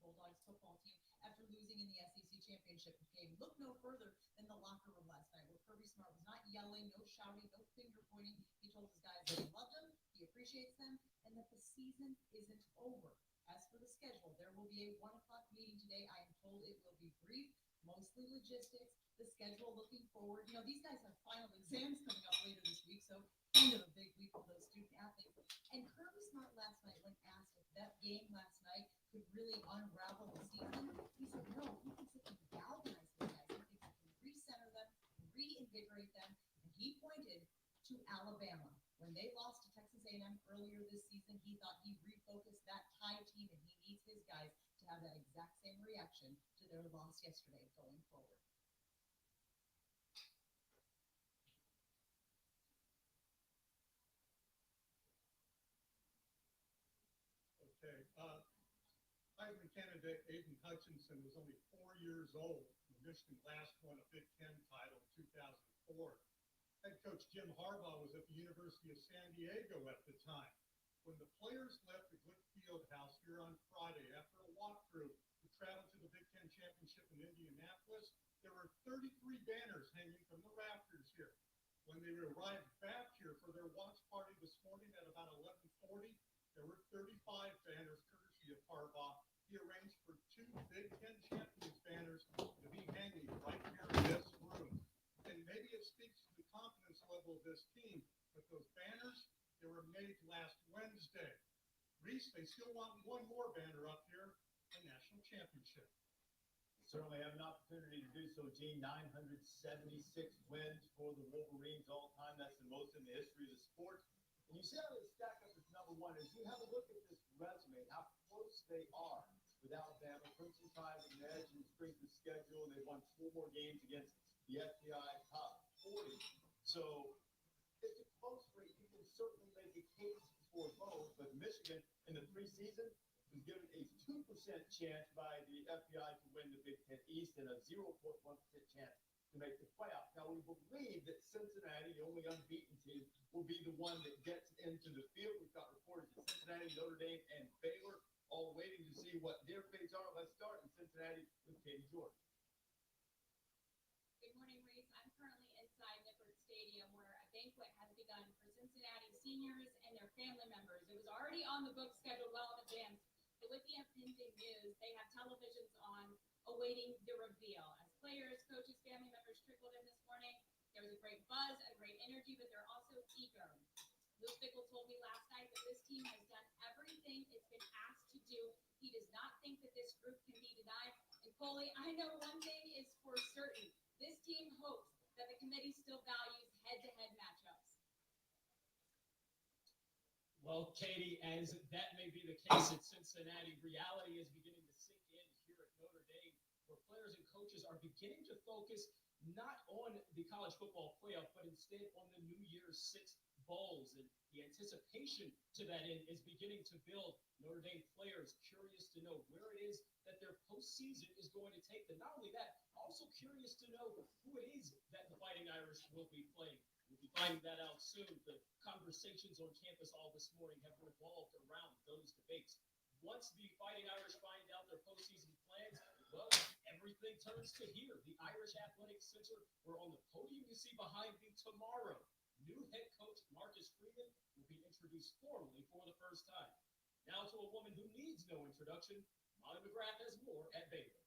Bulldogs football team after losing in the SEC championship game. Look no further than the locker room last night, where Kirby Smart was not yelling, no shouting, no finger pointing. He told his guys that he loved them, he appreciates them, and that the season isn't over. As for the schedule, there will be a 1 o'clock meeting today. I am told it will be brief, mostly logistics. The schedule looking forward. These guys have final exams coming up later this week, so kind of a big week for those student athletes. And Kirby Smart last night, when asked if that game last night could really unravel the season, he said no, he thinks it can galvanize the guys. He thinks it can recenter them, reinvigorate them. And he pointed to Alabama. When they lost to Texas A&M earlier this season, he thought he'd refocus that Tide team, and he needs his guys to have that exact same reaction to their loss yesterday going forward. Okay. Heisman candidate Aiden Hutchinson was only 4 years old when Michigan last won a Big Ten title in 2004. Head coach Jim Harbaugh was at the University of San Diego at the time. When the players left the Glick Fieldhouse here on Friday after a walkthrough to travel to the Big Ten Championship in Indianapolis, there were 33 banners hanging from the rafters here. When they arrived back here for their watch party this morning at about 11:40, there were 35 banners courtesy of Harbaugh. He arranged for 2 Big Ten Champions banners to be hanging right here in this room. And maybe it speaks to the confidence level of this team, but those banners, they were made last Wednesday. Reese, they still want one more banner up here, a national championship. Certainly have an opportunity to do so, Gene. 976 wins for the Wolverines all time. That's the most in the history of the sport. And you see how they stack up as number one. As you have a look at this resume, how close they are with Alabama. Crimson Tide with an edge in the strength of schedule, and they've won 4 more games against the FBI top 40. So it's a close race. You can certainly make a case for both, but Michigan in the preseason was given a 2% chance by the FBI to win the Big Ten East and a 0.1% chance to make the playoff. Now, we believe that Cincinnati, the only unbeaten team, will be the one that gets into the field. We've got reports that Cincinnati, Notre Dame, and Baylor all waiting to see what their fates are. Let's start in Cincinnati with Katie George. Good morning, Reese. I'm currently inside Nippert Stadium, where a banquet has begun for Cincinnati seniors and their family members. It was already on the book scheduled well in advance. But with the impending news, they have televisions on awaiting the reveal. As players, coaches, family members trickled in this morning, there was a great buzz, a great energy, but they're also eager. Luke Fickell told me last night that this team has done everything it's been asked to do. He does not think that this group can be denied. And Coley, I know one thing is for certain. This team hopes that the committee still values head-to-head matchups. Well, Katie, as that may be the case at Cincinnati, reality is beginning to sink in here at Notre Dame, where players and coaches are beginning to focus not on the college football playoff, but instead on the New Year's Six bowls. And the anticipation to that end is beginning to build. Notre Dame players curious to know where it is that their postseason is going to take them. Not only that, also curious to know who it is that the Fighting Irish will be playing. We'll be finding that out soon. The conversations on campus all this morning have revolved around those debates. Once the Fighting Irish find out their postseason plans, well, everything turns to here. The Irish Athletic Center, where on the podium you see behind me tomorrow, new head coach Marcus Freeman will be introduced formally for the first time. Now to a woman who needs no introduction, Molly McGrath has more at Baylor.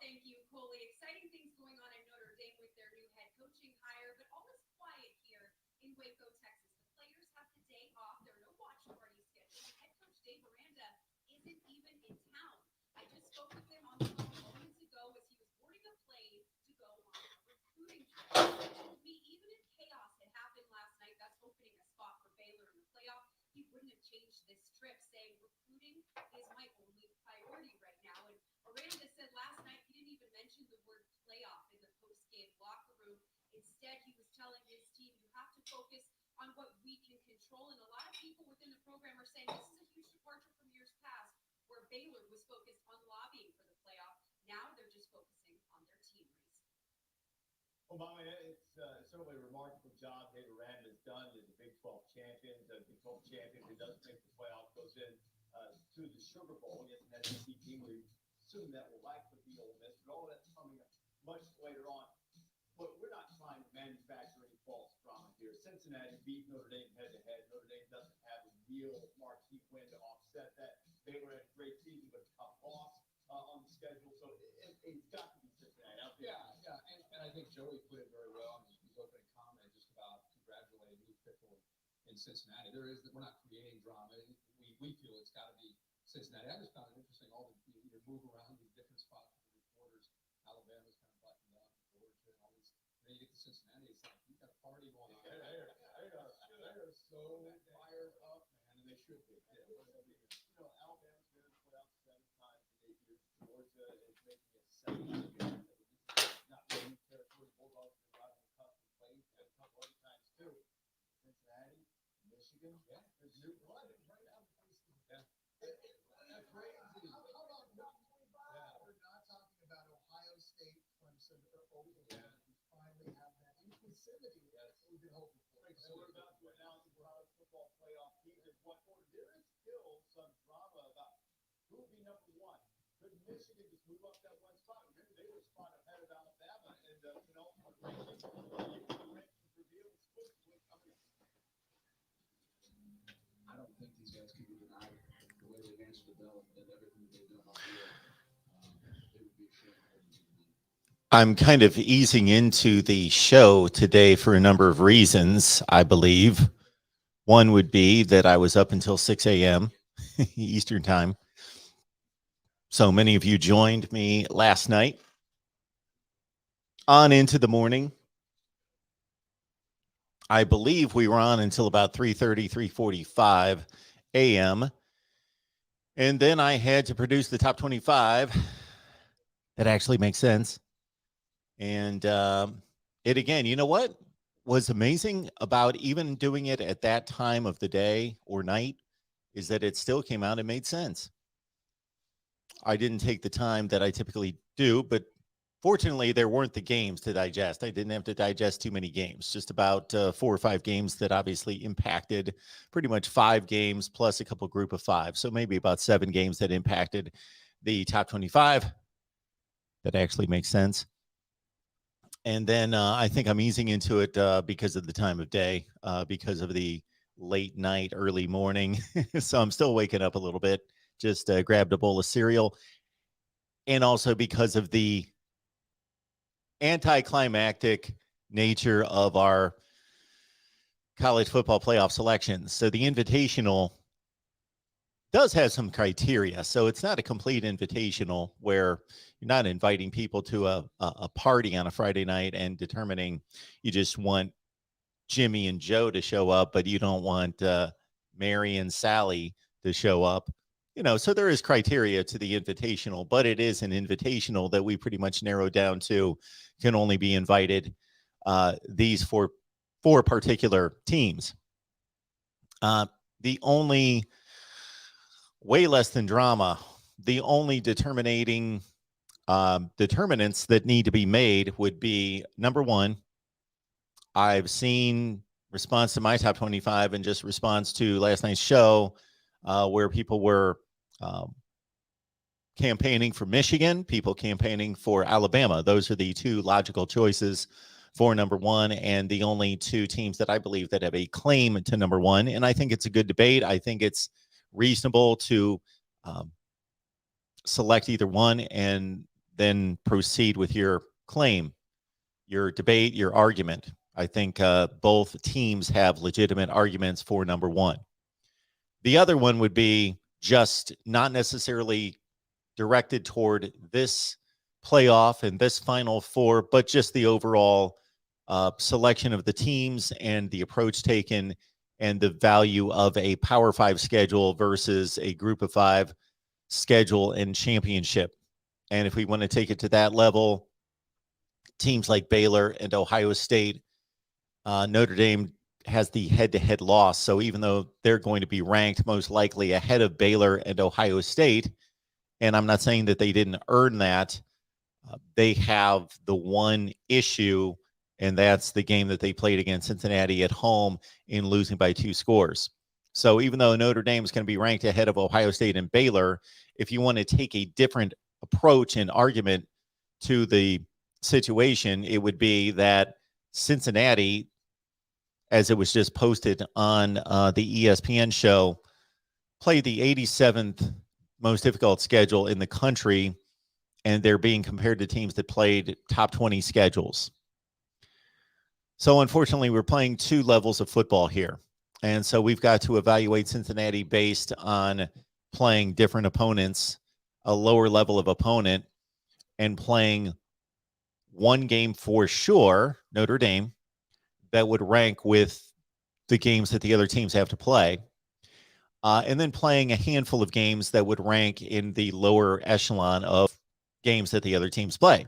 Thank you, Coley. Exciting things going on in Notre Dame with their new head coaching hire, but all is quiet here in Waco, Texas. The players have the day off. There are no watch parties scheduled. Head coach Dave Aranda isn't even in town. I just spoke with him on the phone moments ago as he was boarding a plane to go on a recruiting trip. He told me even if chaos had happened last night, that's opening a spot for Baylor in the playoff, he wouldn't have changed this trip, saying recruiting is my only priority right now. And Aranda said last night he didn't even mention the word playoff in the post-game locker room. Instead, he was telling his team, you have to focus on what we can control. And a lot of people within the program are saying this is a huge departure from years past, where Baylor was focused on lobbying for the playoff. Now they're just focusing on their team race. Well, Molly, it's certainly a remarkable job Dave Aranda has done as the Big 12 champions. The Big 12 champion who doesn't make the playoff goes in to the Sugar Bowl against an SEC team. We assume that will likely be Ole Miss, but all that's coming up much later on. But we're not trying to manufacture any false drama here. Cincinnati beat Notre Dame head-to-head. Notre Dame doesn't have a real marquee win to offset that. Baylor had a great season, but a tough loss on the schedule. So it's got to be Cincinnati. Yeah. And I think Joey put it very well in his opening comment just about congratulating Luke Fickell in Cincinnati. We're not creating drama. We feel it's got to be Cincinnati. I just found it interesting, all the you move around these different spots with the reporters. Alabama's kind of buttoned up, Georgia, and all these. Then you get to Cincinnati, it's like you got a party going on. They are so fired up, man, and they should be. Yeah, Alabama's been in the playoffs 7 times in 8 years. Georgia is making it 7 years. Not really new territory. Bulldogs have been right on the cusp of playing a couple other times too. Cincinnati, Michigan, there's new blood right out of the place. Yeah. That's crazy. How about we're not talking about Ohio State, Clemson, or Oklahoma. We finally have that inclusivity that we've been hoping for. So we're about to announce the college football playoff teams in what order. There is still some drama about who will be number 1. Could Michigan just move up that one spot? Remember, they were a spot ahead of Alabama, and rankings reveal exclusively coming. I don't think these guys can be denied the way they've answered the bell and everything they've done all year. It would be a shame. I'm kind of easing into the show today for a number of reasons, I believe. One would be that I was up until 6 a.m. Eastern time. So many of you joined me last night on into the morning. I believe we were on until about 3:30, 3:45 a.m. And then I had to produce the top 25. That actually makes sense. And it again, you know what was amazing about even doing it at that time of the day or night is that it still came out and made sense. I didn't take the time that I typically do, but fortunately there weren't the games to digest. I didn't have to digest too many games, just about 4 or 5 games that obviously impacted pretty much 5 games plus a couple group of 5. So maybe about 7 games that impacted the top 25. That actually makes sense. And then I think I'm easing into it because of the time of day, because of the late night, early morning. So I'm still waking up a little bit, just grabbed a bowl of cereal. And also because of the anticlimactic nature of our college football playoff selections. So the invitational does have some criteria. So it's not a complete invitational where you're not inviting people to a party on a Friday night and determining you just want Jimmy and Joe to show up, but you don't want Mary and Sally to show up. So there is criteria to the invitational, but it is an invitational that we pretty much narrowed down to can only be invited these four particular teams. The only way less than drama, the only determinants that need to be made would be, number 1, I've seen response to my top 25 and just response to last night's show where people were campaigning for Michigan, people campaigning for Alabama. Those are the 2 logical choices for number 1 and the only 2 teams that I believe that have a claim to number 1. And I think it's a good debate. I think it's reasonable to select either one and then proceed with your claim, your debate, your argument. I think both teams have legitimate arguments for number 1. The other one would be just not necessarily directed toward this playoff and this Final Four, but just the overall selection of the teams and the approach taken and the value of a Power 5 schedule versus a Group of 5 schedule and championship. And if we want to take it to that level, teams like Baylor and Ohio State, Notre Dame has the head-to-head loss. So even though they're going to be ranked most likely ahead of Baylor and Ohio State, and I'm not saying that they didn't earn that, they have the one issue, and that's the game that they played against Cincinnati at home in losing by 2 scores. So even though Notre Dame is going to be ranked ahead of Ohio State and Baylor, if you want to take a different approach and argument to the situation, it would be that Cincinnati, as it was just posted on the ESPN show, played the 87th most difficult schedule in the country, and they're being compared to teams that played top 20 schedules. So unfortunately, we're playing two levels of football here. And so we've got to evaluate Cincinnati based on playing different opponents, a lower level of opponent, and playing one game for sure, Notre Dame, that would rank with the games that the other teams have to play. And then playing a handful of games that would rank in the lower echelon of games that the other teams play.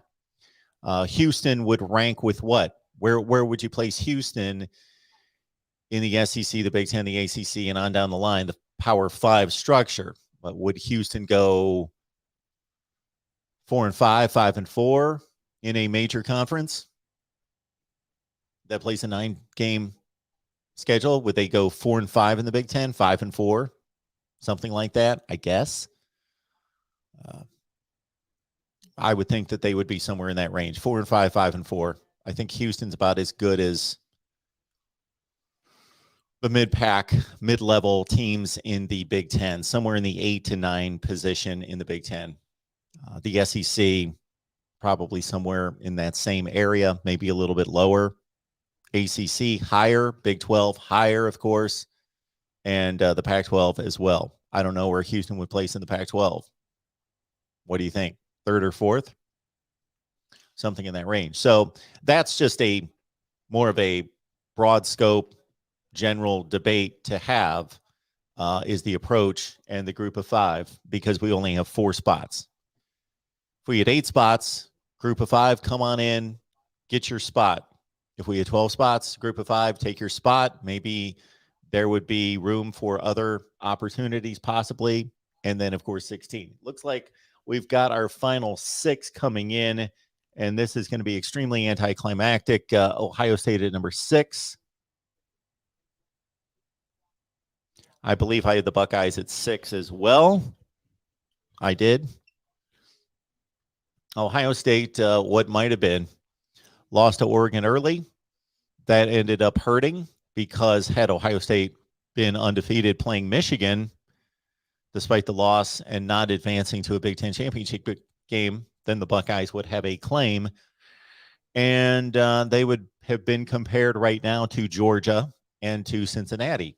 Houston would rank with what? Where would you place Houston in the SEC, the Big Ten, the ACC, and on down the line, the Power 5 structure? But would Houston go 4-5, 5-4 in a major conference that plays a 9-game schedule? Would they go 4-5 in the Big Ten, 5-4, something like that? I guess. I would think that they would be somewhere in that range, 4-5, 5-4. I think Houston's about as good as the mid-pack, mid-level teams in the Big Ten, somewhere in the 8 to 9 position in the Big Ten. The SEC, probably somewhere in that same area, maybe a little bit lower. ACC, higher. Big 12, higher, of course. And the Pac-12 as well. I don't know where Houston would place in the Pac-12. What do you think? Third or fourth? Something in that range. So that's just a more of a broad scope, general debate to have is the approach and the group of 5, because we only have 4 spots. If we had 8 spots, group of 5, come on in, get your spot. If we had 12 spots, group of 5, take your spot. Maybe there would be room for other opportunities possibly. And then, of course, 16. Looks like we've got our final 6 coming in, and this is going to be extremely anticlimactic. Ohio State at number 6. I believe I had the Buckeyes at 6 as well. I did. Ohio State, what might have been, lost to Oregon early. That ended up hurting, because had Ohio State been undefeated playing Michigan, despite the loss and not advancing to a Big Ten championship game, then the Buckeyes would have a claim. And they would have been compared right now to Georgia and to Cincinnati.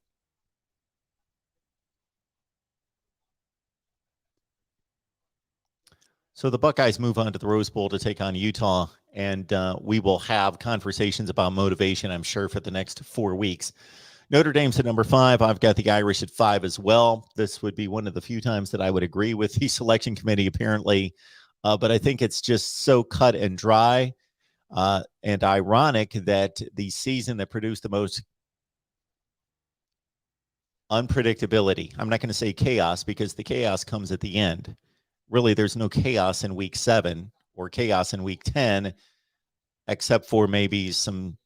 So the Buckeyes move on to the Rose Bowl to take on Utah, and we will have conversations about motivation, I'm sure, for the next 4 weeks. Notre Dame's at number 5. I've got the Irish at 5 as well. This would be one of the few times that I would agree with the selection committee, apparently. But I think it's just so cut and dry and ironic that the season that produced the most unpredictability, I'm not going to say chaos, because the chaos comes at the end. Really, there's no chaos in week 7 or chaos in week 10, except for maybe some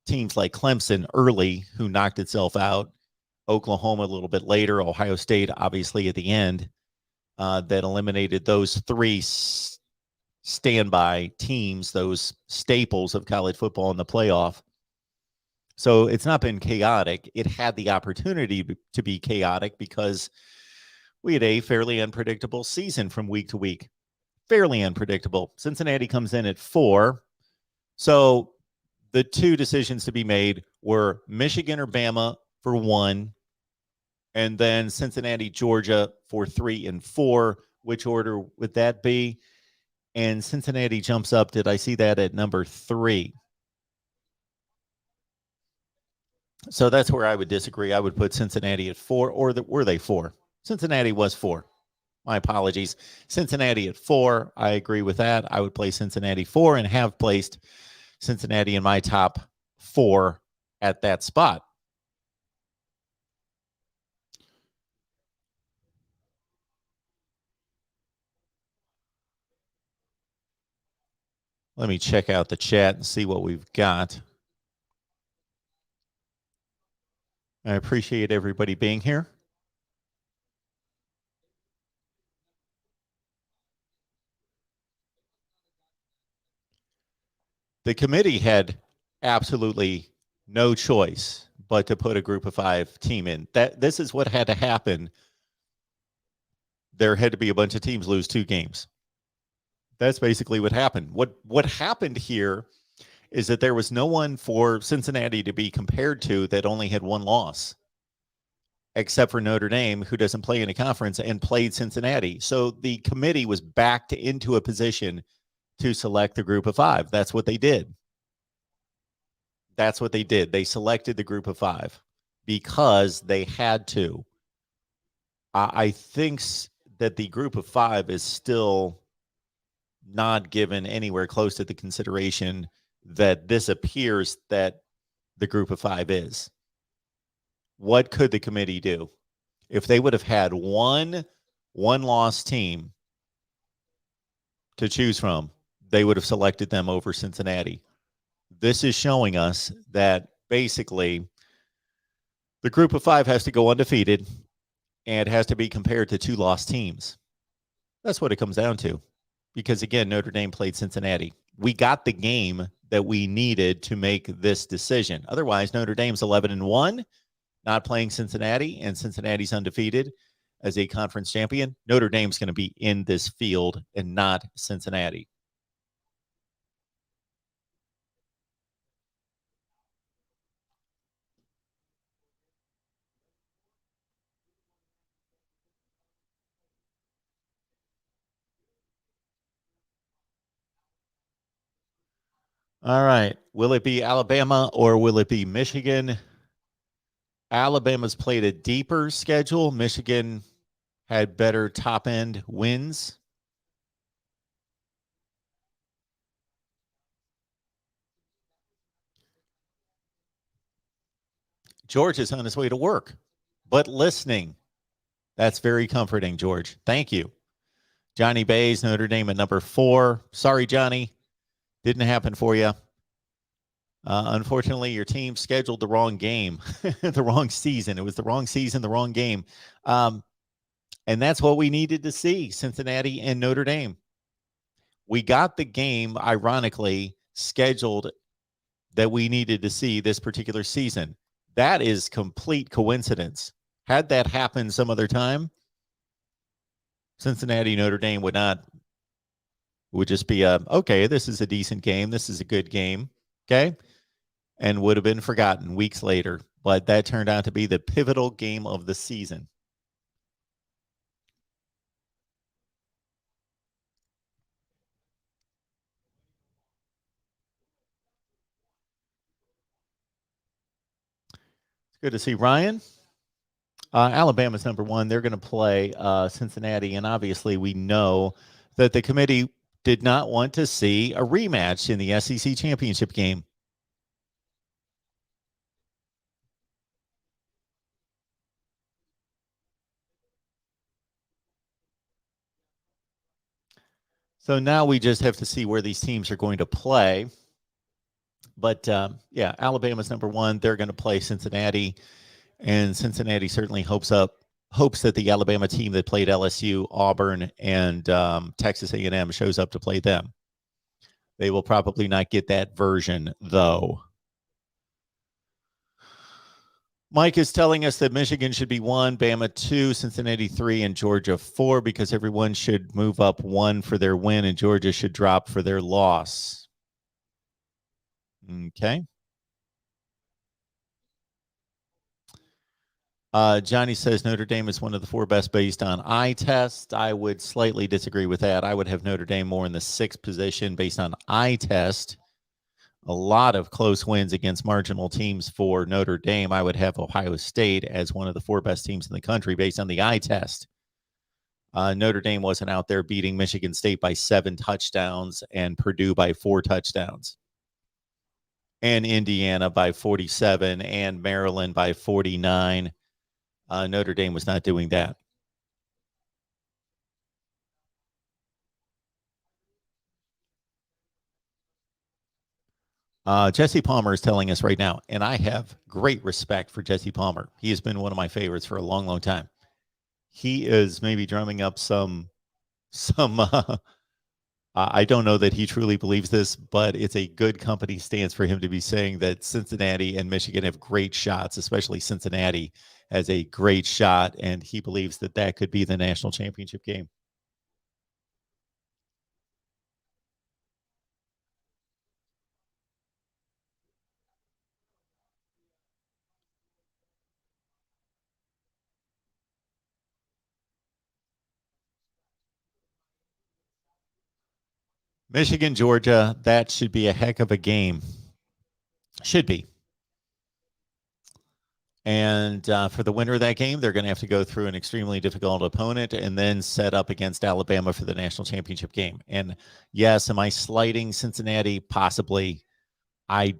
teams like Clemson early who knocked itself out, Oklahoma a little bit later, Ohio State obviously at the end, that eliminated those 3 standby teams, those staples of college football in the playoff. So it's not been chaotic. It had the opportunity to be chaotic because we had a fairly unpredictable season from week to week. Fairly unpredictable. Cincinnati comes in at 4. So the 2 decisions to be made were Michigan or Bama for 1, and then Cincinnati, Georgia for 3 and 4. Which order would that be? And Cincinnati jumps up. Did I see that at number 3? So that's where I would disagree. I would put Cincinnati at 4, or were they 4? Cincinnati was 4. My apologies. Cincinnati at 4. I agree with that. I would play Cincinnati 4 and have placed Cincinnati in my top 4 at that spot. Let me check out the chat and see what we've got. I appreciate everybody being here. The committee had absolutely no choice but to put a group of 5 team in. This is what had to happen. There had to be a bunch of teams lose 2 games. That's basically what happened. What happened here is that there was no one for Cincinnati to be compared to that only had 1 loss, except for Notre Dame, who doesn't play in a conference and played Cincinnati. So the committee was backed into a position to select the group of 5. That's what they did. That's what they did. They selected the group of 5 because they had to. I think that the group of 5 is still not given anywhere close to the consideration that this appears that the group of 5 is. What could the committee do? If they would have had one loss team to choose from, they would have selected them over Cincinnati. This is showing us that basically the group of 5 has to go undefeated and has to be compared to 2 lost teams. That's what it comes down to. Because again, Notre Dame played Cincinnati. We got the game that we needed to make this decision. Otherwise, Notre Dame's 11-1, not playing Cincinnati, and Cincinnati's undefeated as a conference champion. Notre Dame's going to be in this field and not Cincinnati. All right. Will it be Alabama or will it be Michigan? Alabama's played a deeper schedule. Michigan had better top-end wins. George is on his way to work, but listening. That's very comforting, George. Thank you. Johnny Bays, Notre Dame at number 4. Sorry, Johnny. Didn't happen for you. Unfortunately, your team scheduled the wrong game, the wrong season. It was the wrong season, the wrong game. And that's what we needed to see, Cincinnati and Notre Dame. We got the game, ironically, scheduled that we needed to see this particular season. That is complete coincidence. Had that happened some other time, Cincinnati, Notre Dame would just be okay, this is a decent game. This is a good game. Okay. And would have been forgotten weeks later. But that turned out to be the pivotal game of the season. It's good to see Ryan. Alabama's number 1. They're going to play Cincinnati. And obviously, we know that the committee did not want to see a rematch in the SEC championship game. So now we just have to see where these teams are going to play. But yeah, Alabama's number 1. They're going to play Cincinnati, and Cincinnati certainly hopes that the Alabama team that played LSU, Auburn, and Texas A&M shows up to play them. They will probably not get that version, though. Mike is telling us that Michigan should be 1, Bama 2, Cincinnati 3, and Georgia 4 because everyone should move up 1 for their win and Georgia should drop for their loss. Okay. Johnny says Notre Dame is one of the 4 best based on eye test. I would slightly disagree with that. I would have Notre Dame more in the 6th position based on eye test. A lot of close wins against marginal teams for Notre Dame. I would have Ohio State as one of the 4 best teams in the country based on the eye test. Notre Dame wasn't out there beating Michigan State by 7 touchdowns and Purdue by 4 touchdowns. And Indiana by 47 and Maryland by 49. Notre Dame was not doing that. Jesse Palmer is telling us right now, and I have great respect for Jesse Palmer. He has been one of my favorites for a long, long time. He is maybe drumming up some I don't know that he truly believes this, but it's a good company stance for him to be saying that Cincinnati and Michigan have great shots, especially Cincinnati has a great shot, and he believes that that could be the national championship game. Michigan, Georgia, that should be a heck of a game. Should be. And for the winner of that game, they're going to have to go through an extremely difficult opponent and then set up against Alabama for the national championship game. And yes, am I slighting Cincinnati? Possibly. I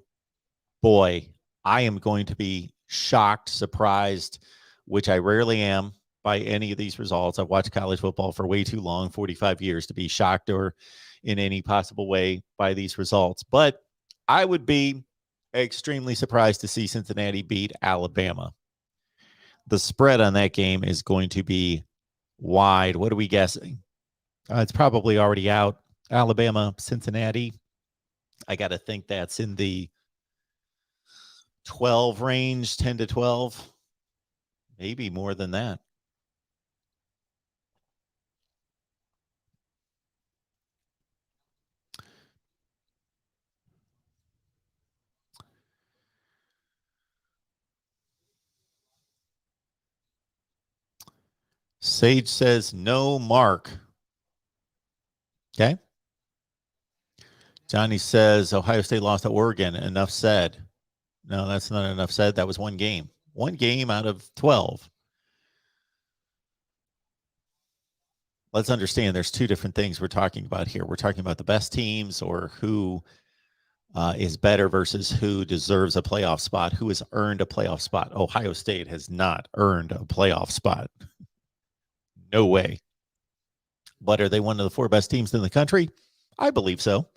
am going to be shocked, surprised, which I rarely am by any of these results. I've watched college football for way too long, 45 years, to be shocked or in any possible way by these results. But I would be extremely surprised to see Cincinnati beat Alabama. The spread on that game is going to be wide. What are we guessing? It's probably already out. Alabama, Cincinnati. I got to think that's in the 12 range, 10 to 12, maybe more than that. Sage says no mark. Okay. Johnny says Ohio State lost to Oregon. Enough said. No, that's not enough said. That was one game. One game out of 12. Let's understand there's two different things we're talking about here. We're talking about the best teams, or who is better versus who deserves a playoff spot, who has earned a playoff spot. Ohio State has not earned a playoff spot. No way. But are they one of the four best teams in the country? I believe so.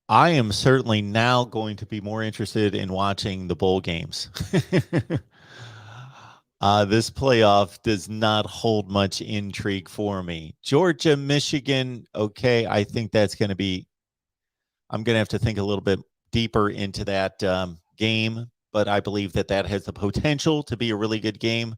I am certainly now going to be more interested in watching the bowl games. This playoff does not hold much intrigue for me. Georgia, Michigan, okay, I think that's going to be, I'm going to have to think a little bit deeper into that game, but I believe that that has the potential to be a really good game.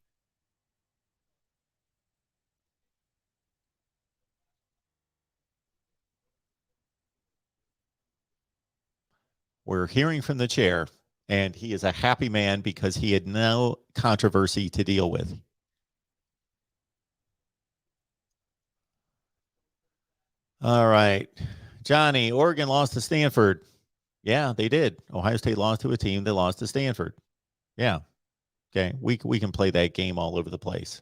We're hearing from the chair, and he is a happy man because he had no controversy to deal with. All right. Johnny, Oregon lost to Stanford. Yeah, they did. Ohio State lost to a team that lost to Stanford. Yeah. Okay. We can play that game all over the place.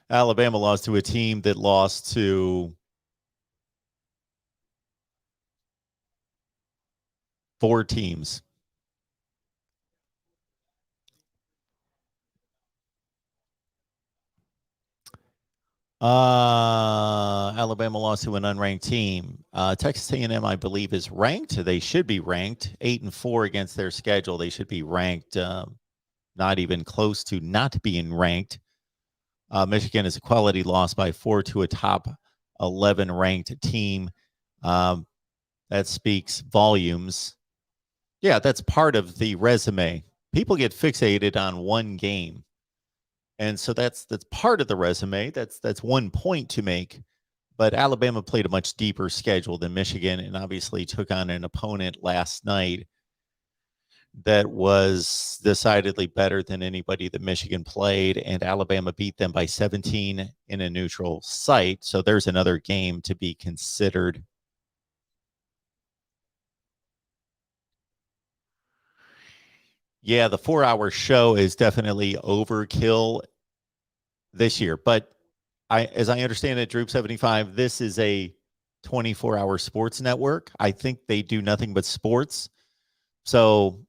Alabama lost to a team that lost to four teams. Alabama lost to an unranked team. Texas A&M, I believe, is ranked. They should be ranked 8-4 against their schedule. They should be ranked, not even close to not being ranked. Michigan is a quality loss by 4 to a top 11 ranked team. That speaks volumes. Yeah, that's part of the resume. People get fixated on one game. And so that's part of the resume. That's one point to make. But Alabama played a much deeper schedule than Michigan, and obviously took on an opponent last night that was decidedly better than anybody that Michigan played, and Alabama beat them by 17 in a neutral site. So there's another game to be considered. Yeah, the 4-hour show is definitely overkill this year, but as I understand it, Droop 75, this is a 24-hour sports network. I think they do nothing but sports. So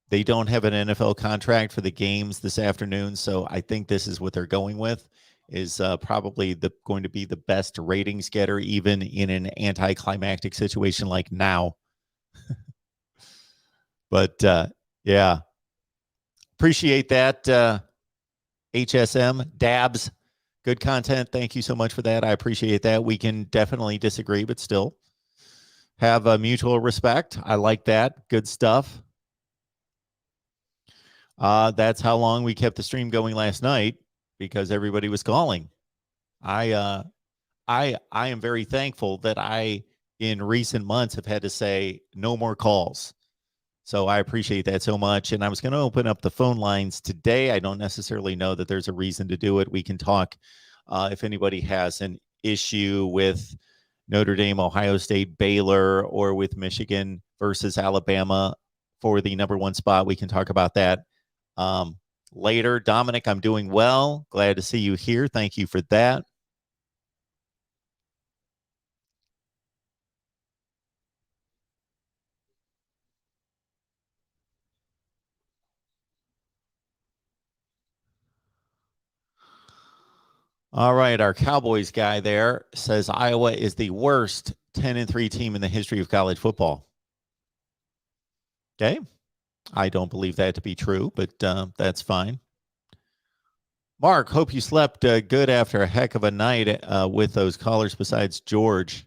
they don't have an NFL contract for the games this afternoon. So I think this is what they're going with, is probably going to be the best ratings getter, even in an anticlimactic situation like now. But yeah, appreciate that. HSM Dabs, good content. Thank you so much for that. I appreciate that. We can definitely disagree, but still have a mutual respect. I like that. Good stuff. That's how long we kept the stream going last night, because everybody was calling. I am very thankful that I, in recent months, have had to say no more calls. So I appreciate that so much. And I was going to open up the phone lines today. I don't necessarily know that there's a reason to do it. We can talk if anybody has an issue with Notre Dame, Ohio State, Baylor, or with Michigan versus Alabama for the number one spot. We can talk about that later. Dominic, I'm doing well. Glad to see you here. Thank you for that. All right, our Cowboys guy there says Iowa is the worst 10-3 team in the history of college football. Okay, I don't believe that to be true, but that's fine. Mark, hope you slept good after a heck of a night with those callers besides George.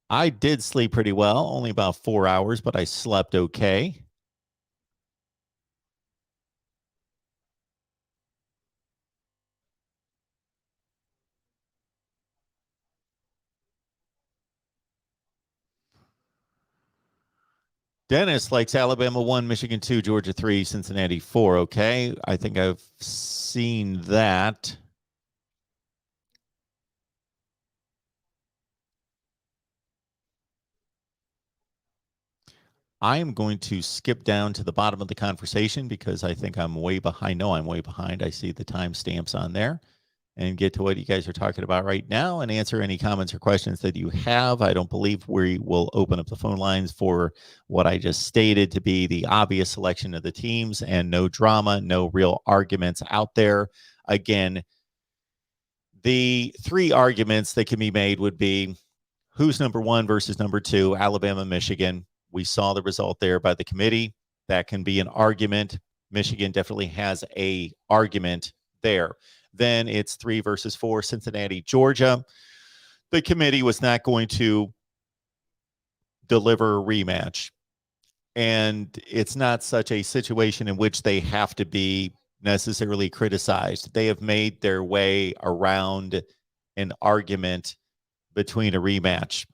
I did sleep pretty well, only about 4 hours, but I slept okay. Dennis likes Alabama 1, Michigan 2, Georgia 3, Cincinnati 4. Okay, I think I've seen that. I am going to skip down to the bottom of the conversation because I think I'm way behind. No, I'm way behind. I see the timestamps on there, and get to what you guys are talking about right now and answer any comments or questions that you have. I don't believe we will open up the phone lines for what I just stated to be the obvious selection of the teams, and no drama, no real arguments out there. Again, the three arguments that can be made would be who's number one versus number two, Alabama, Michigan. We saw the result there by the committee. That can be an argument. Michigan definitely has a argument there. Then it's 3 versus 4, Cincinnati, Georgia. The committee was not going to deliver a rematch. And it's not such a situation in which they have to be necessarily criticized. They have made their way around an argument between a rematch.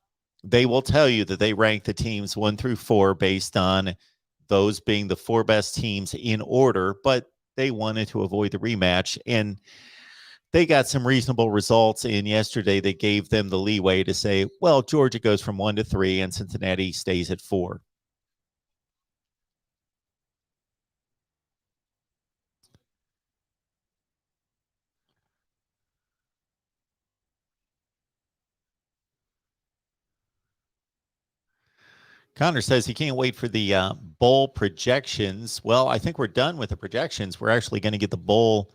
They will tell you that they rank the teams 1 through 4 based on those being the 4 best teams in order, but they wanted to avoid the rematch. And they got some reasonable results in yesterday that gave them the leeway to say, well, Georgia goes from 1 to 3 and Cincinnati stays at 4. Connor says he can't wait for the bowl projections. Well, I think we're done with the projections. We're actually going to get the bowl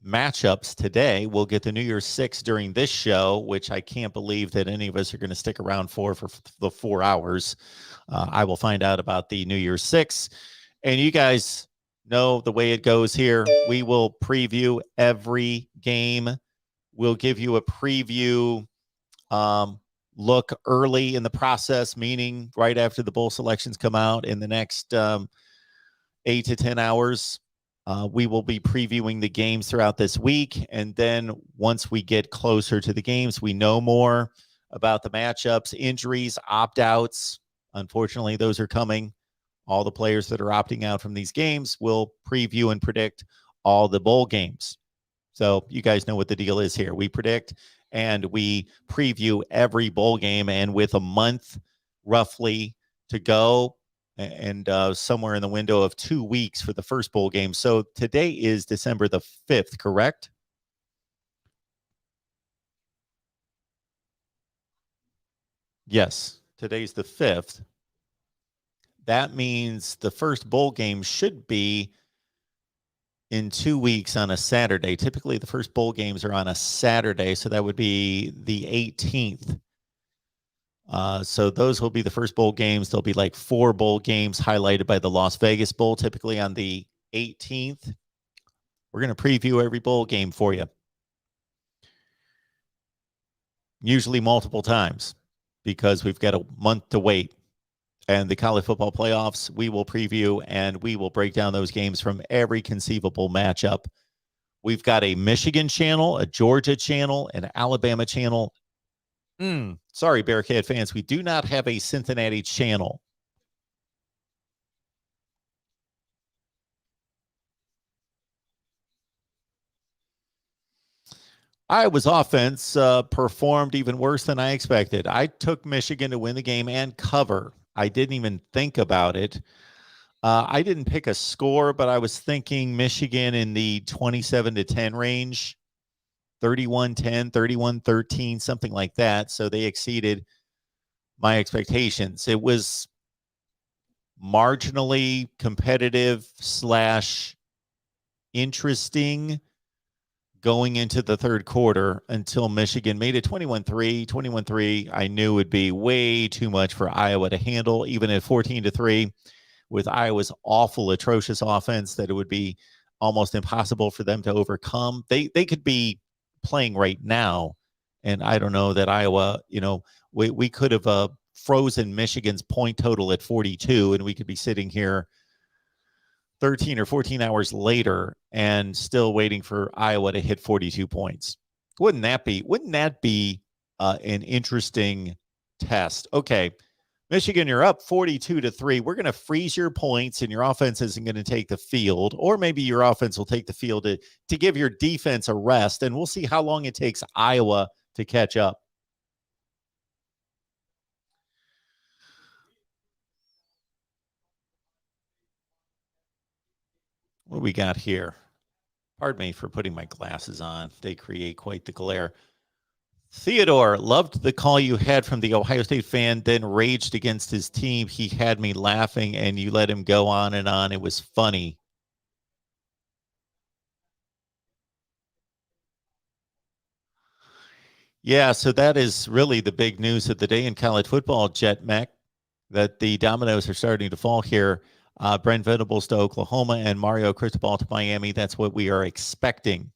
matchups today. We'll get the New Year's 6 during this show, which I can't believe that any of us are going to stick around for the 4 hours. I will find out about the New Year's 6. And you guys know the way it goes here. We will preview every game. We'll give you a preview look early in the process, meaning right after the bowl selections come out in the next 8 to 10 hours. We will be previewing the games throughout this week. And then once we get closer to the games, we know more about the matchups, injuries, opt-outs. Unfortunately, those are coming. All the players that are opting out from these games will preview and predict all the bowl games. So you guys know what the deal is here. We predict and we preview every bowl game, and with a month roughly to go and somewhere in the window of 2 weeks for the first bowl game. So today is December the 5th, correct? Yes. Today's the 5th. That means the first bowl game should be in 2 weeks on a Saturday. Typically, the first bowl games are on a Saturday, so that would be the 18th. So those will be the first bowl games. There'll be like 4 bowl games highlighted by the Las Vegas Bowl, typically on the 18th. We're going to preview every bowl game for you, usually multiple times, because we've got a month to wait. And the college football playoffs, we will preview and we will break down those games from every conceivable matchup. We've got a Michigan channel, a Georgia channel, an Alabama channel. Sorry, Bearcat fans, we do not have a Cincinnati channel. Iowa's offense performed even worse than I expected. I took Michigan to win the game and cover. I didn't even think about it. I didn't pick a score, but I was thinking Michigan in the 27-10 range, 31-10, 31-13, something like that. So they exceeded my expectations. It was marginally competitive / interesting going into the third quarter until Michigan made it 21-3. 21-3, I knew would be way too much for Iowa to handle, even at 14-3 with Iowa's awful, atrocious offense, that it would be almost impossible for them to overcome. They could be playing right now, and I don't know that Iowa, we could have frozen Michigan's point total at 42, and we could be sitting here 13 or 14 hours later and still waiting for Iowa to hit 42 points. Wouldn't that be an interesting test? Okay, Michigan, you're up 42-3. We're going to freeze your points, and your offense isn't going to take the field, or maybe your offense will take the field to give your defense a rest, and we'll see how long it takes Iowa to catch up. What do we got here? Pardon me for putting my glasses on. They create quite the glare. Theodore, loved the call you had from the Ohio State fan, then raged against his team. He had me laughing, and you let him go on and on. It was funny. Yeah, so that is really the big news of the day in college football, Jet Mech, that the dominoes are starting to fall here. Brent Venables to Oklahoma and Mario Cristobal to Miami. That's what we are expecting.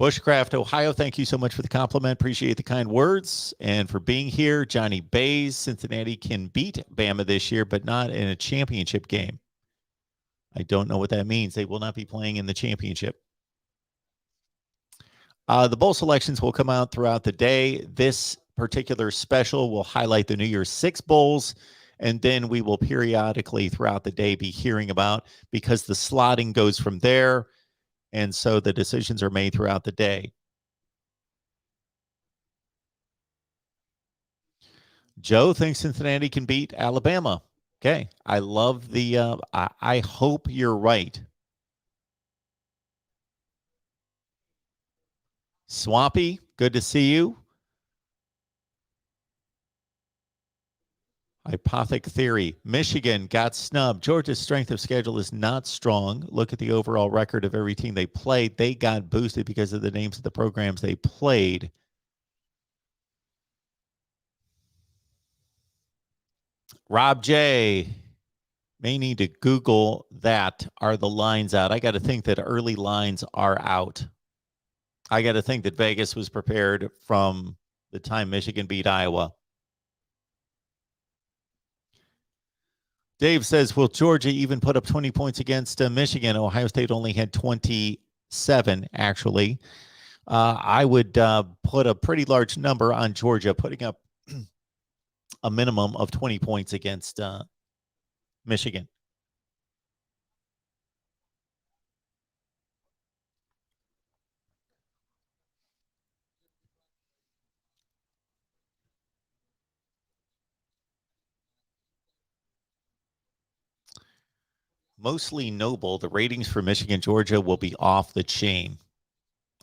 Bushcraft, Ohio, thank you so much for the compliment. Appreciate the kind words and for being here. Johnny Bays, Cincinnati can beat Bama this year, but not in a championship game. I don't know what that means. They will not be playing in the championship. The bowl selections will come out throughout the day. This particular special will highlight the New Year's Six bowls, and then we will periodically throughout the day be hearing about, because the slotting goes from there, and so the decisions are made throughout the day. Joe thinks Cincinnati can beat Alabama. Okay, I love the I hope you're right. Swampy, good to see you. Hypothic theory. Michigan got snubbed. Georgia's strength of schedule is not strong. Look at the overall record of every team they played. They got boosted because of the names of the programs they played. Rob J. may need to Google that. Are the lines out? I got to think that early lines are out. I got to think that Vegas was prepared from the time Michigan beat Iowa. Dave says, will Georgia even put up 20 points against Michigan? Ohio State only had 27, actually. I would put a pretty large number on Georgia, putting up a minimum of 20 points against Michigan. Mostly noble. The ratings for Michigan, Georgia will be off the chain.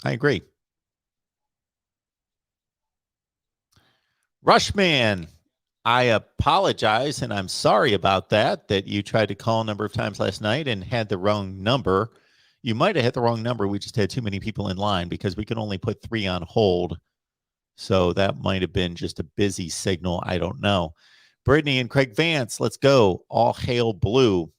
I agree. Rushman, I apologize, and I'm sorry about that you tried to call a number of times last night and had the wrong number. You might have hit the wrong number. We just had too many people in line because we can only put 3 on hold. So that might have been just a busy signal. I don't know. Brittany and Craig Vance, let's go. All hail blue.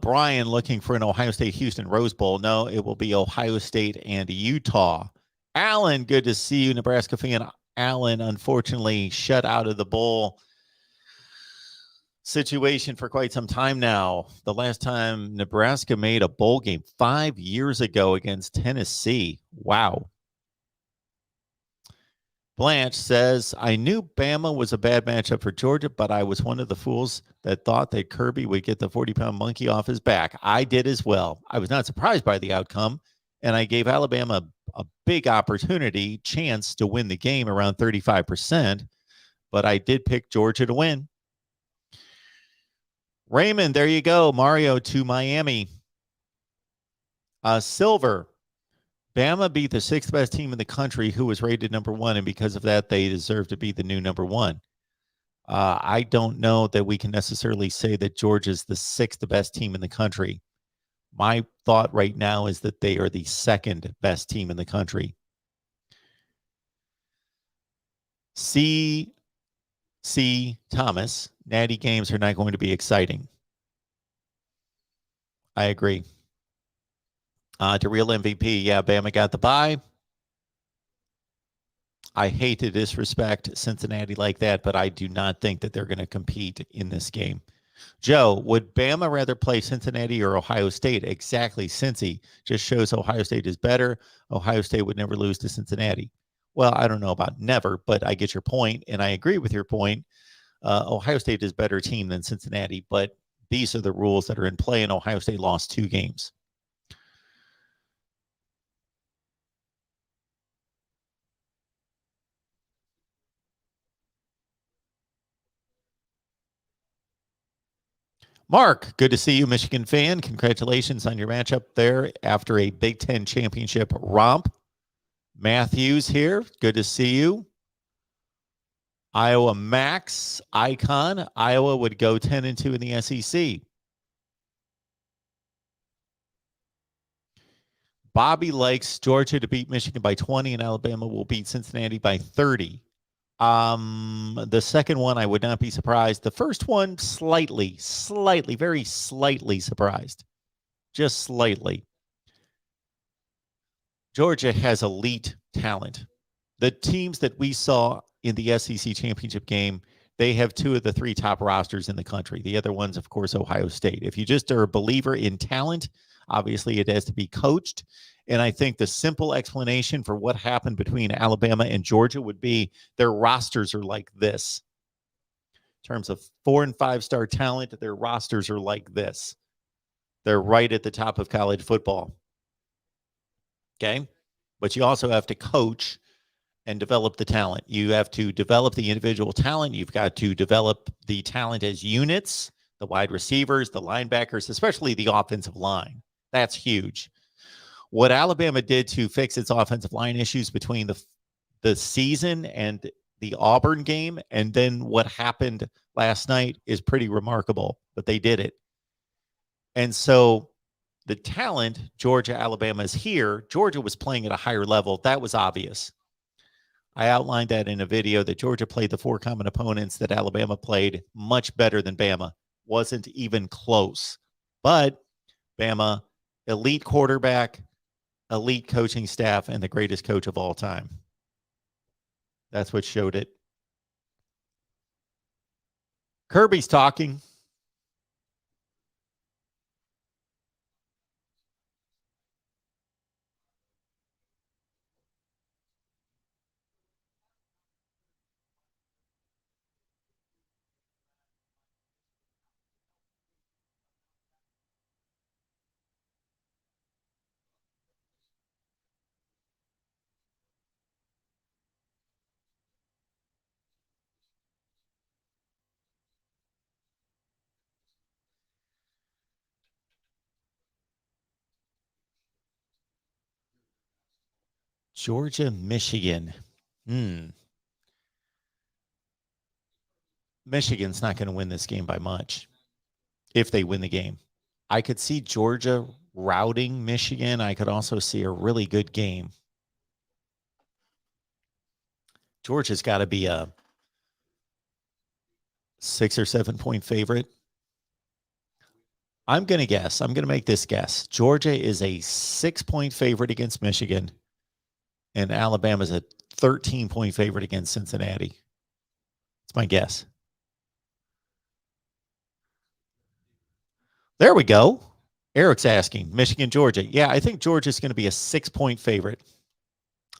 Brian looking for an Ohio State Houston Rose Bowl. No, it will be Ohio State and Utah. Alan, good to see you, Nebraska fan. Alan, unfortunately, shut out of the bowl situation for quite some time now. The last time Nebraska made a bowl game 5 years ago against Tennessee. Wow. Blanche says, I knew Bama was a bad matchup for Georgia, but I was one of the fools that thought that Kirby would get the 40-pound monkey off his back. I did as well. I was not surprised by the outcome, and I gave Alabama a big opportunity, chance to win the game around 35%, but I did pick Georgia to win. Raymond, there you go. Mario to Miami. Silver. Bama beat the 6th best team in the country who was rated number 1, and because of that, they deserve to be the new number 1. I don't know that we can necessarily say that Georgia's the 6th best team in the country. My thought right now is that they are the 2nd best team in the country. C. Thomas, natty games are not going to be exciting. I agree. To real MVP, yeah, Bama got the bye. I hate to disrespect Cincinnati like that, but I do not think that they're going to compete in this game. Joe, would Bama rather play Cincinnati or Ohio State? Exactly. Cincy just shows Ohio State is better. Ohio State would never lose to Cincinnati. Well, I don't know about never, but I get your point, and I agree with your point. Ohio State is a better team than Cincinnati, but these are the rules that are in play, and Ohio State lost 2 games. Mark, good to see you, Michigan fan. Congratulations on your matchup there after a Big Ten championship romp. Matthews here, good to see you. Iowa Max Icon, Iowa would go 10-2 in the SEC. Bobby likes Georgia to beat Michigan by 20, and Alabama will beat Cincinnati by 30. The second one, I would not be surprised. The first one, slightly, very slightly surprised. Just slightly. Georgia has elite talent. The teams that we saw in the SEC championship game, they have 2 of the 3 top rosters in the country. The other one's, of course, Ohio State. If you just are a believer in talent, obviously it has to be coached. And I think the simple explanation for what happened between Alabama and Georgia would be their rosters are like this. In terms of 4- and 5-star talent, their rosters are like this. They're right at the top of college football. Okay? But you also have to coach and develop the talent. You have to develop the individual talent. You've got to develop the talent as units, the wide receivers, the linebackers, especially the offensive line. That's huge. What Alabama did to fix its offensive line issues between the season and the Auburn game, and then what happened last night is pretty remarkable, but they did it. And so the talent, Georgia, Alabama is here. Georgia was playing at a higher level. That was obvious. I outlined that in a video that Georgia played the 4 common opponents that Alabama played much better than Bama. Wasn't even close. But Bama, elite quarterback, elite coaching staff, and the greatest coach of all time. That's what showed it. Kirby's talking. Georgia, Michigan. Michigan's not going to win this game by much if they win the game. I could see Georgia routing Michigan. I could also see a really good game. Georgia's got to be a 6 or 7 point favorite. I'm going to make this guess. Georgia is a 6-point favorite against Michigan, and Alabama's a 13-point favorite against Cincinnati. It's my guess. There we go. Eric's asking, Michigan, Georgia. Yeah, I think Georgia's going to be a 6-point favorite.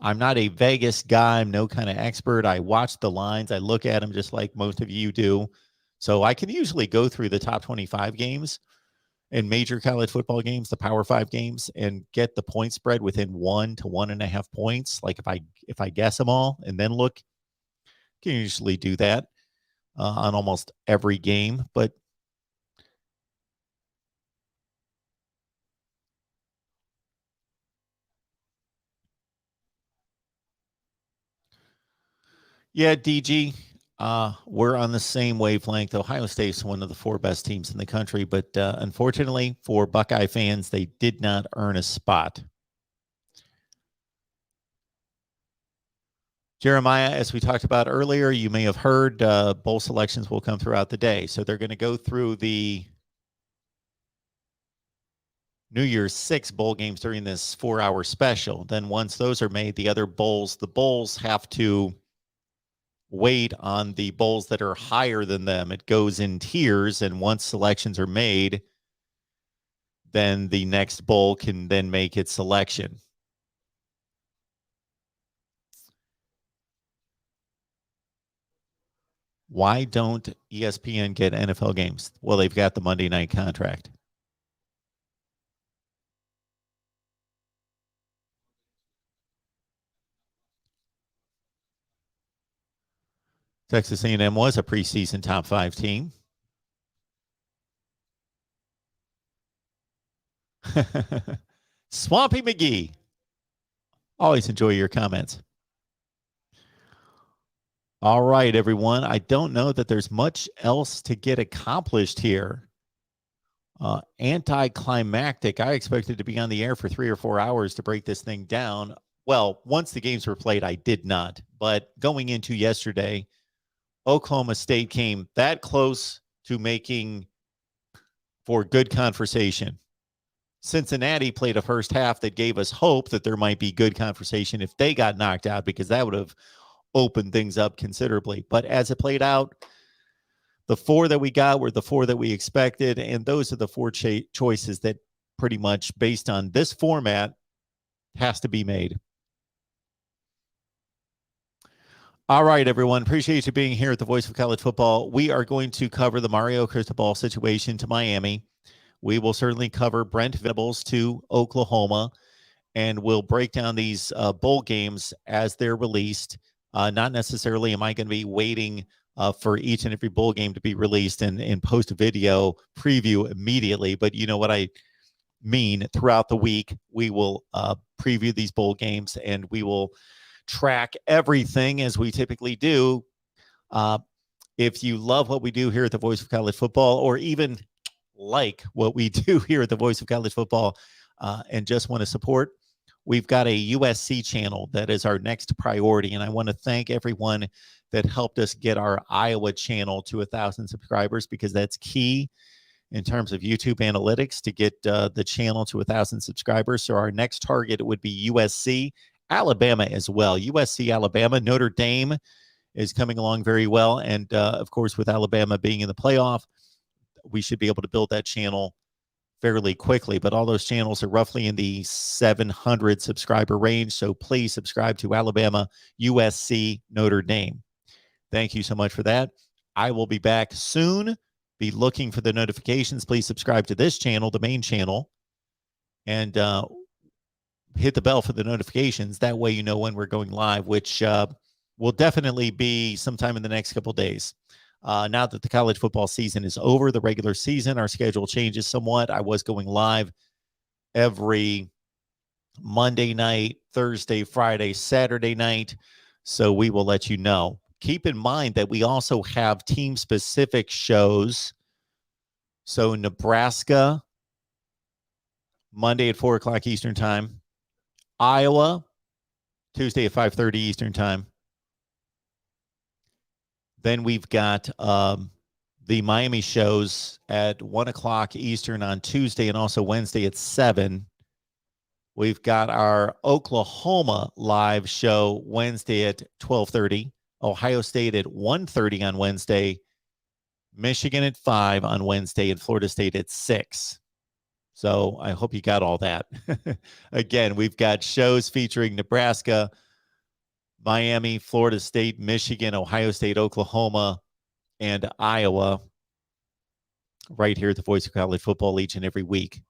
I'm not a Vegas guy. I'm no kind of expert. I watch the lines. I look at them just like most of you do. So I can usually go through the top 25 games in major college football games, the Power 5 games, and get the point spread within 1 to 1.5 points. Like if I guess them all and then look, can usually do that on almost every game. But yeah, DG, we're on the same wavelength. Ohio State's one of the 4 best teams in the country, but unfortunately for Buckeye fans, they did not earn a spot. Jeremiah, as we talked about earlier, you may have heard bowl selections will come throughout the day. So they're going to go through the New Year's 6 bowl games during this 4-hour special. Then once those are made, the bowls have to wait on the bowls that are higher than them. It goes in tiers, and once selections are made, then the next bowl can then make its selection. Why don't ESPN get NFL games? Well, they've got the Monday night contract. Texas A&M was a preseason top 5 team. Swampy McGee. Always enjoy your comments. All right, everyone. I don't know that there's much else to get accomplished here. Anticlimactic. I expected to be on the air for 3 or 4 hours to break this thing down. Well, once the games were played, I did not. But going into yesterday, Oklahoma State came that close to making for good conversation. Cincinnati played a first half that gave us hope that there might be good conversation if they got knocked out, because that would have opened things up considerably. But as it played out, the 4 that we got were the 4 that we expected, and those are the 4 choices that pretty much, based on this format, has to be made. All right, everyone. Appreciate you being here at the Voice of College Football. We are going to cover the Mario Cristobal situation to Miami. We will certainly cover Brent Venables to Oklahoma, and we'll break down these bowl games as they're released. Not necessarily am I going to be waiting for each and every bowl game to be released and post a video preview immediately, but you know what I mean. Throughout the week, we will preview these bowl games, and we will track everything as we typically do. If you love what we do here at the Voice of College Football, or even like what we do here at the Voice of College Football, and just want to support, we've got a USC channel that is our next priority. And I want to thank everyone that helped us get our Iowa channel to 1,000 subscribers, because that's key in terms of YouTube analytics to get the channel to 1,000 subscribers. So our next target would be USC, Alabama as well. USC, Alabama, Notre Dame is coming along very well. And of course, with Alabama being in the playoff, we should be able to build that channel fairly quickly. But all those channels are roughly in the 700 subscriber range. So please subscribe to Alabama, USC, Notre Dame. Thank you so much for that. I will be back soon. Be looking for the notifications. Please subscribe to this channel, the main channel, and hit the bell for the notifications. That way you know when we're going live, which will definitely be sometime in the next couple days. Now that the college football season is over, the regular season, our schedule changes somewhat. I was going live every Monday night, Thursday, Friday, Saturday night. So we will let you know. Keep in mind that we also have team-specific shows. So Nebraska, Monday at 4 o'clock Eastern Time. Iowa, Tuesday at 5:30 Eastern Time. Then we've got the Miami shows at 1 o'clock Eastern on Tuesday and also Wednesday at 7. We've got our Oklahoma live show Wednesday at 12:30. Ohio State at 1:30 on Wednesday. Michigan at 5 on Wednesday, and Florida State at 6. So I hope you got all that. Again, we've got shows featuring Nebraska, Miami, Florida State, Michigan, Ohio State, Oklahoma, and Iowa right here at the Voice of College Football each and every week.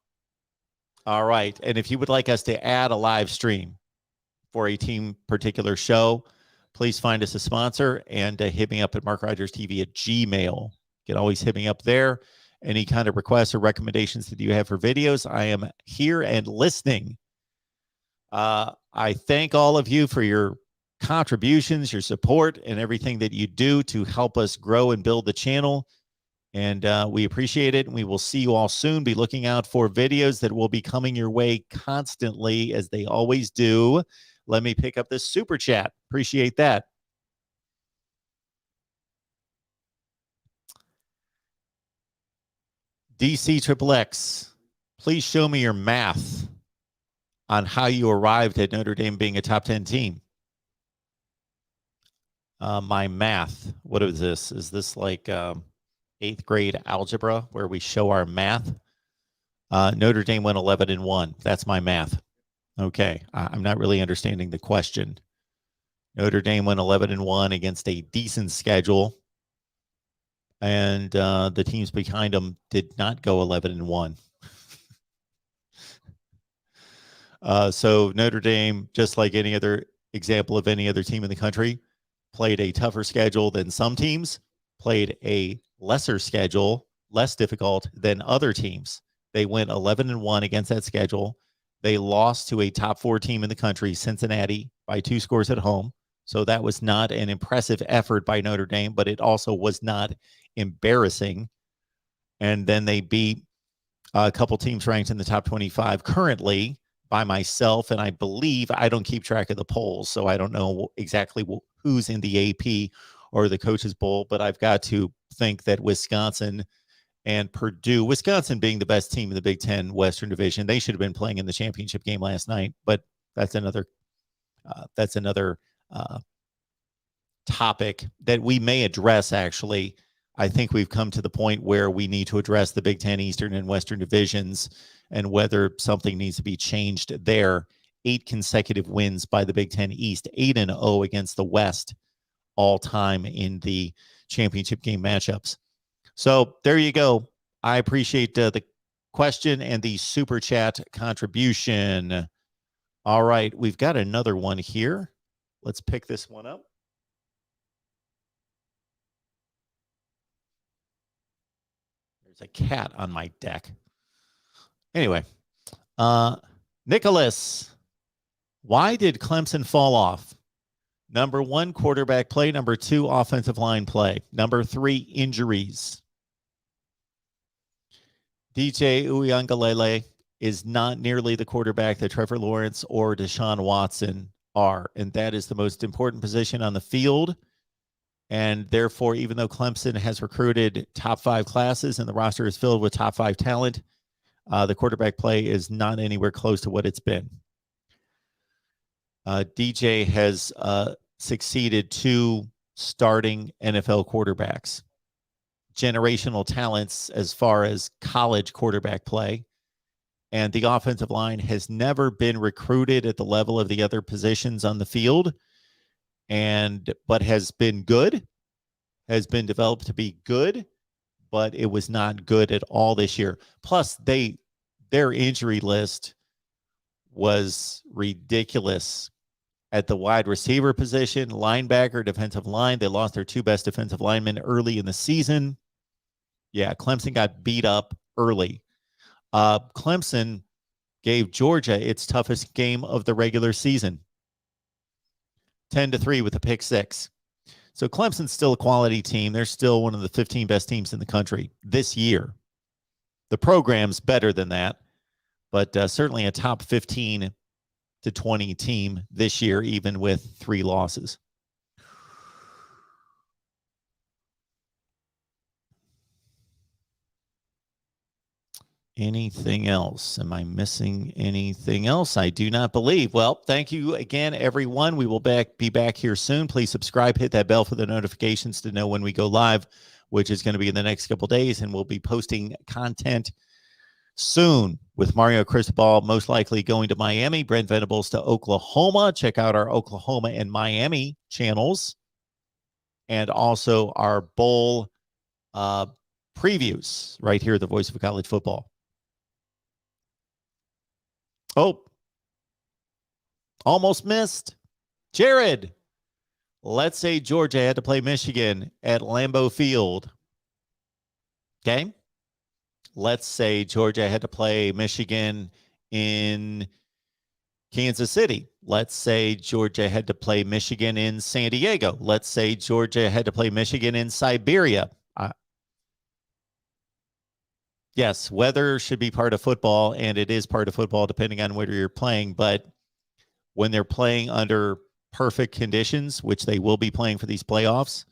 All right. And if you would like us to add a live stream for a team particular show, please find us a sponsor and hit me up at markrogerstv at gmail. You can always hit me up there. Any kind of requests or recommendations that you have for videos, I am here and listening. I thank all of you for your contributions, your support, and everything that you do to help us grow and build the channel. And we appreciate it. And we will see you all soon. Be looking out for videos that will be coming your way constantly, as they always do. Let me pick up this super chat. Appreciate that. DC XXX, please show me your math on how you arrived at Notre Dame being a top 10 team. My math, what is this? Is this like 8th grade algebra where we show our math? Notre Dame went 11-1. That's my math. Okay, I'm not really understanding the question. Notre Dame went 11-1 against a decent schedule, and the teams behind them did not go 11-1. So Notre Dame, just like any other example of any other team in the country, played a tougher schedule than some teams, played a lesser schedule, less difficult than other teams. They went 11-1 against that schedule. They lost to a top 4 team in the country, Cincinnati, by 2 scores at home. So that was not an impressive effort by Notre Dame, but it also was not embarrassing. And then they beat a couple teams ranked in the top 25 currently by myself. And I believe I don't keep track of the polls, so I don't know exactly who's in the AP or the Coaches Bowl, but I've got to think that Wisconsin and Purdue, Wisconsin being the best team in the Big Ten Western Division, they should have been playing in the championship game last night, but that's another topic that we may address. Actually, I think we've come to the point where we need to address the Big Ten Eastern and Western divisions and whether something needs to be changed there. 8 consecutive wins by the Big Ten East, 8-0 against the West all time in the championship game matchups. So there you go. I appreciate the question and the super chat contribution. All right, we've got another one here. Let's pick this one up. There's a cat on my deck. Anyway, Nicholas, why did Clemson fall off? Number 1, quarterback play. Number 2, offensive line play. Number 3, injuries. DJ Uiagalelei is not nearly the quarterback that Trevor Lawrence or Deshaun Watson are, and that is the most important position on the field. And therefore, even though Clemson has recruited top 5 classes and the roster is filled with top 5 talent, the quarterback play is not anywhere close to what it's been. DJ has succeeded 2 starting NFL quarterbacks, generational talents as far as college quarterback play. And the offensive line has never been recruited at the level of the other positions on the field, but has been good, has been developed to be good, but it was not good at all this year. Plus, their injury list was ridiculous at the wide receiver position, linebacker, defensive line. They lost their 2 best defensive linemen early in the season. Yeah, Clemson got beat up early. Clemson gave Georgia its toughest game of the regular season. 10-3 with a pick six. So Clemson's still a quality team. They're still one of the 15 best teams in the country this year. The program's better than that, but certainly a top 15 to 20 team this year, even with 3 losses. Anything else? Am I missing anything else? I do not believe. Well, thank you again, everyone. We will be back here soon. Please subscribe, hit that bell for the notifications to know when we go live, which is going to be in the next couple days, and we'll be posting content soon with Mario Cristobal most likely going to Miami, Brent Venables to Oklahoma. Check out our Oklahoma and Miami channels, and also our bowl previews right here at the Voice of College Football. Oh, almost missed. Jared, let's say Georgia had to play Michigan at Lambeau Field. Okay. Let's say Georgia had to play Michigan in Kansas City. Let's say Georgia had to play Michigan in San Diego. Let's say Georgia had to play Michigan in Siberia. Yes, weather should be part of football, and it is part of football depending on where you're playing. But when they're playing under perfect conditions, which they will be playing for these playoffs,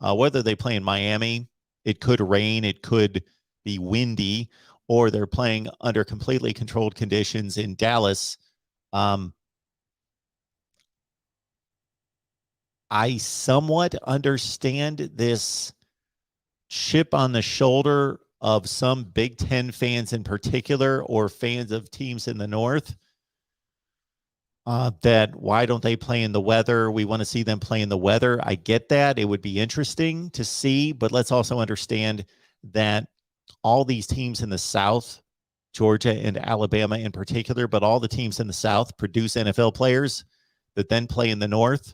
whether they play in Miami, it could rain, it could be windy, or they're playing under completely controlled conditions in Dallas. I somewhat understand this chip on the shoulder of some Big Ten fans in particular, or fans of teams in the North, that why don't they play in the weather? We want to see them play in the weather. I get that. It would be interesting to see, but let's also understand that all these teams in the South, Georgia and Alabama in particular, but all the teams in the South produce NFL players that then play in the North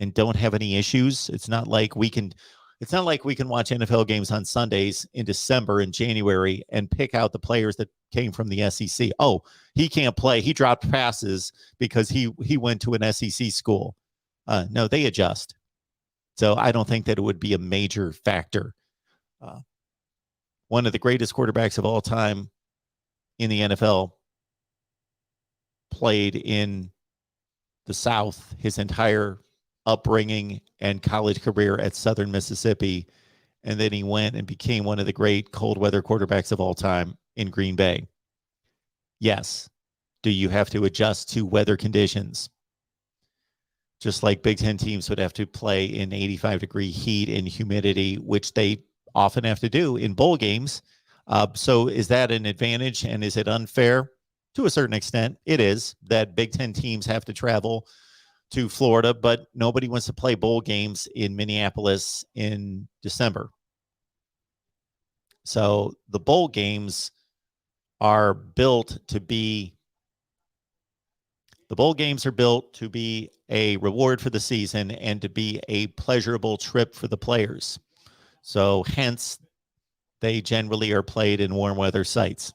and don't have any issues. It's not like we can watch NFL games on Sundays in December and January and pick out the players that came from the SEC. Oh, he can't play. He dropped passes because he went to an SEC school. No, they adjust. So I don't think that it would be a major factor. One of the greatest quarterbacks of all time in the NFL played in the South his entire upbringing and college career at Southern Mississippi, and then he went and became one of the great cold weather quarterbacks of all time in Green Bay. Yes. Do you have to adjust to weather conditions? Just like Big Ten teams would have to play in 85-degree heat and humidity, which they often have to do in bowl games. So is that an advantage, and is it unfair? To a certain extent, it is, that Big Ten teams have to travel to Florida, but nobody wants to play bowl games in Minneapolis in December. So the bowl games are built to be a reward for the season and to be a pleasurable trip for the players. So hence, they generally are played in warm weather sites.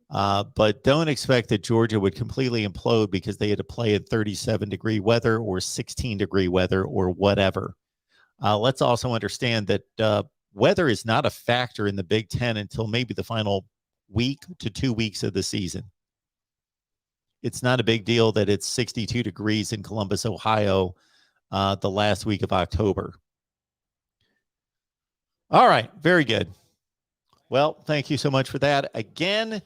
But don't expect that Georgia would completely implode because they had to play in 37-degree weather or 16-degree weather or whatever. Let's also understand that weather is not a factor in the Big Ten until maybe the final week to 2 weeks of the season. It's not a big deal that it's 62 degrees in Columbus, Ohio, the last week of October. All right, very good. Well, thank you so much for that. Again,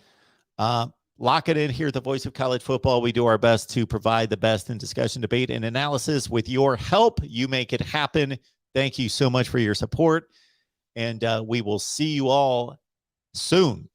lock it in here at the Voice of College Football. We do our best to provide the best in discussion, debate, and analysis. With your help, you make it happen. Thank you so much for your support, and we will see you all soon.